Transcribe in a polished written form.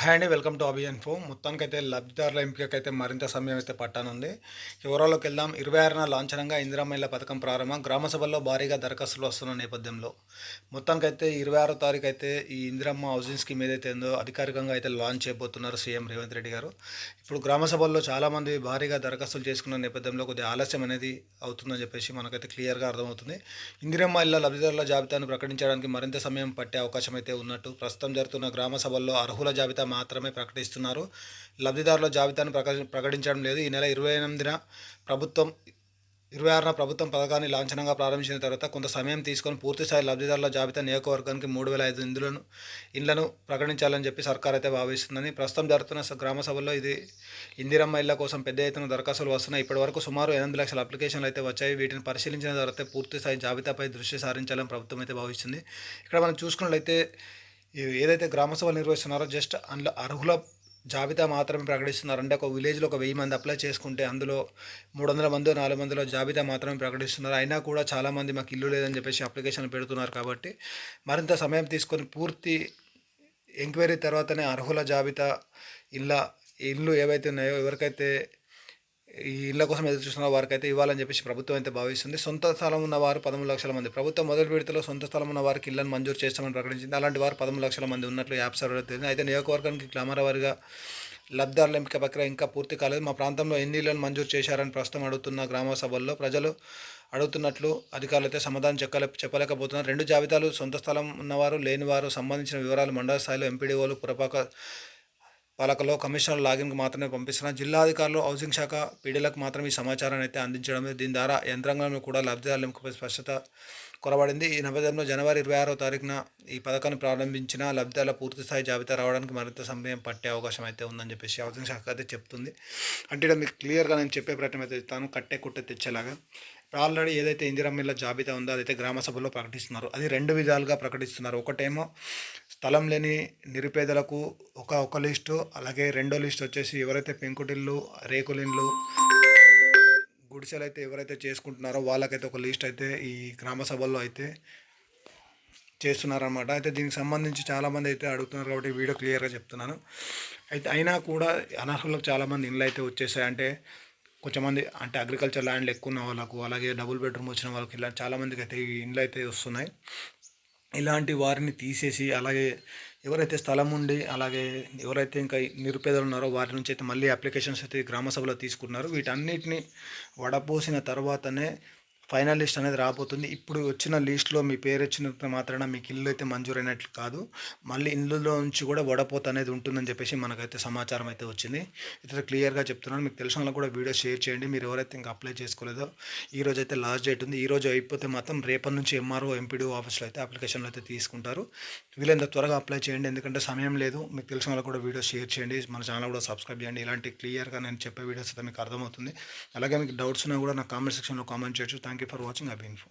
Hi అండి. Welcome to Abhi info. మొత్తానికైతే లబ్ధిదారుల ఎంపికకైతే మరింత సమయం అయితే పట్టనుంది. వివరాల్లోకి వెళ్దాం. 26న లాంఛనంగా ఇందిరమ్మ ఇళ్ల పథకం ప్రారంభం. గ్రామ సభల్లో భారీగా దరఖాస్తులు వస్తున్న నేపథ్యంలో మొత్తానికైతే 26 తారీఖు అయితే ఈ ఇందిరమ్మ హౌసింగ్ స్కీమ్ ఏదైతే ఉందో అధికారికంగా అయితే లాంచ్ చేయబోతున్నారు సీఎం రేవంత్ రెడ్డి గారు. ఇప్పుడు గ్రామ సభల్లో చాలామంది భారీగా దరఖాస్తులు చేసుకున్న నేపథ్యంలో కొద్దిగా ఆలస్యం అనేది అవుతుందని చెప్పేసి మనకైతే క్లియర్గా అర్థమవుతుంది. ఇందిరమ్మ ఇళ్ల లబ్ధిదారుల జాబితాను ప్రకటించడానికి మరింత సమయం పట్టే అవకాశం అయితే ఉన్నట్టు ప్రస్తుతం జరుగుతున్న గ్రామ సభల్లో అర్హుల జాబితా మాత్రమే ప్రకటిస్తున్నారు. లబ్ధిదారుల జాబితాను ప్రకటించడం లేదు. ఈ నెల 28న ప్రభుత్వం 26న ప్రభుత్వం పథకాన్ని లాంఛనంగా ప్రారంభించిన తర్వాత కొంత సమయం తీసుకొని పూర్తిస్థాయి లబ్ధిదారుల జాబితా నియోజకవర్గానికి 3,500 ఇండ్లను ప్రకటించాలని చెప్పి సర్కార్ అయితే భావిస్తుందని ప్రస్తుతం జరుగుతున్న గ్రామ సభల్లో ఇది ఇందిరమ్మ ఇళ్ల కోసం పెద్ద ఎత్తున దరఖాస్తులు వస్తున్నాయి. ఇప్పటివరకు సుమారు 8 లక్షల అప్లికేషన్లు అయితే వచ్చాయి. వీటిని పరిశీలించిన తర్వాత పూర్తిస్థాయి జాబితాపై దృష్టి సారించాలని ప్రభుత్వం అయితే భావిస్తుంది. ఇక్కడ మనం చూసుకున్నట్లయితే ఏదైతే గ్రామ సభలు నిర్వహిస్తున్నారో జస్ట్ అందులో అర్హుల జాబితా మాత్రమే ప్రకటిస్తున్నారు. అంటే ఒక విలేజ్లో ఒక 1000 మంది అప్లై చేసుకుంటే అందులో 300 మంది 400 మందిలో జాబితా మాత్రమే ప్రకటిస్తున్నారు. అయినా కూడా చాలామంది మాకు ఇల్లు లేదని చెప్పేసి అప్లికేషన్ పెడుతున్నారు. కాబట్టి మరింత సమయం తీసుకొని పూర్తి ఎంక్వైరీ తర్వాతనే అర్హుల జాబితా ఇల్లు ఏవైతే ఉన్నాయో ఎవరికైతే ఈ ఇళ్ల కోసం ఎదురు చూస్తున్న వారికైతే ఇవ్వాలని చెప్పేసి ప్రభుత్వం అయితే భావిస్తుంది. సొంత స్థలం ఉన్న వారు 13 లక్షల మంది. ప్రభుత్వం మొదటి విడతలో సొంత స్థలం ఉన్న వారికి ఇళ్లను మంజూరు చేస్తామని ప్రకటించింది. అలాంటి వారు 13 లక్షల మంది ఉన్నట్లు యాప్ సర్వర్ తెలిసింది. అయితే నియోజకవర్గానికి గ్రామాల వారిగా లబ్ధిదారుల ఎంపిక ప్రక్రియ ఇంకా పూర్తి కాలేదు. మా ప్రాంతంలో ఎన్ని ఇళ్లను మంజూరు చేశారని ప్రస్తుతం అడుగుతున్న గ్రామ సభల్లో ప్రజలు అడుగుతున్నట్లు అధికారులు అయితే సమాధానం చెప్పలేకపోతున్నారు. 2 జాబితాలు సొంత స్థలం ఉన్నవారు లేనివారు సంబంధించిన వివరాలు మండల స్థాయిలో ఎంపీడీఓలు పాలకలో కమిషనర్ లాగిన్కి మాత్రమే పంపిస్తున్నారు. జిల్లా అధికారులు హౌసింగ్ శాఖ పీడీలకు మాత్రమే ఈ సమాచారాన్ని అయితే అందించడం. దీని ద్వారా యంత్రాంగంలో కూడా లబ్ధిదారుల ఎంపికపై స్పష్టత కొరబడింది. ఈ నేపథ్యంలో జనవరి 26వ తారీఖున ఈ పథకాన్ని ప్రారంభించిన లబ్ధిదారుల పూర్తిస్థాయి జాబితా రావడానికి మరింత సమయం పట్టే అవకాశం అయితే ఉందని చెప్పేసి హౌసింగ్ శాఖ అయితే చెప్తుంది. అంటే ఇక్కడ మీకు క్లియర్గా నేను చెప్పే ప్రయత్నం అయితే ఇస్తాను, కట్టే కుట్టే తెచ్చేలాగా. ఆల్రెడీ ఏదైతే ఇందిరమ్మ ఇళ్ల జాబితా ఉందో అదైతే గ్రామ సభలో ప్రకటిస్తున్నారు. అది 2 విధాలుగా ప్రకటిస్తున్నారు. ఒకటేమో స్థలం లేని నిరుపేదలకు ఒక లిస్టు, అలాగే రెండో లిస్ట్ వచ్చేసి ఎవరైతే పెంకుటిల్లు, రేకులిండ్లు, గుడిసెలు అయితే ఎవరైతే చేసుకుంటున్నారో వాళ్ళకైతే ఒక లిస్ట్ అయితే ఈ గ్రామ సభల్లో అయితే చేస్తున్నారన్నమాట. అయితే దీనికి సంబంధించి చాలామంది అయితే అడుగుతున్నారు కాబట్టి వీడియో క్లియర్గా చెప్తున్నాను. అయితే అయినా కూడా అనర్హులకు చాలామంది ఇండ్లు అయితే వచ్చేసాయి. అంటే కొంచెంమంది అంటే అగ్రికల్చర్ ల్యాండ్లు ఎక్కువ ఉన్న వాళ్ళకు, అలాగే డబుల్ బెడ్రూమ్ వచ్చిన వాళ్ళకి ఇలా చాలామందికి అయితే ఈ ఇండ్లు అయితే వస్తున్నాయి. ఇలాంటి వారిని తీసేసి అలాగే ఎవరైతే స్థలం ఉండి అలాగే ఎవరైతే ఇంకా నిరుపేదలు ఉన్నారో వారి నుంచి అయితే మళ్ళీ అప్లికేషన్స్ అయితే గ్రామ సభలో తీసుకుంటున్నారు. వీటన్నిటిని వడపోసిన తర్వాతనే ఫైనల్ లిస్ట్ అనేది రాబోతుంది. ఇప్పుడు వచ్చిన లిస్ట్లో మీ పేరు వచ్చినంత మాత్రాన మీకు ఇల్లు అయితే మంజూరైనట్లు కాదు. మళ్ళీ ఇల్లులో నుంచి కూడా వడపోత అనేది ఉంటుందని చెప్పేసి మనకైతే సమాచారం అయితే వచ్చింది. అయితే క్లియర్గా చెప్తున్నాను. మీకు తెలిసిన వాళ్ళకి కూడా వీడియో షేర్ చేయండి. మీరు ఎవరైతే ఇంకా అప్లై చేసుకోలేదో ఈరోజు అయితే లాస్ట్ డేట్ ఉంది. ఈరోజు అయిపోతే మాత్రం రేపటి నుంచి ఎంఆర్ఓ ఎంపీడీఓ ఆఫీస్లో అయితే అప్లికేషన్లు అయితే తీసుకుంటారు. వీళ్ళంత త్వరగా అప్లై చేయండి, ఎందుకంటే సమయం లేదు. మీకు తెలిసిన వాళ్ళకి కూడా వీడియో షేర్ చేయండి. మన ఛానల్ కూడా సబ్స్క్రైబ్ చేయండి. ఇలాంటి క్లియర్గా నేను చెప్పే వీడియోస్ అయితే మీకు అర్థమవుతుంది. అలాగే మీకు డౌట్స్ ఉన్నా కూడా నా కామెంట్ సెక్షన్లో కామెంట్ చేయొచ్చు. Thank you for watching Abhi info.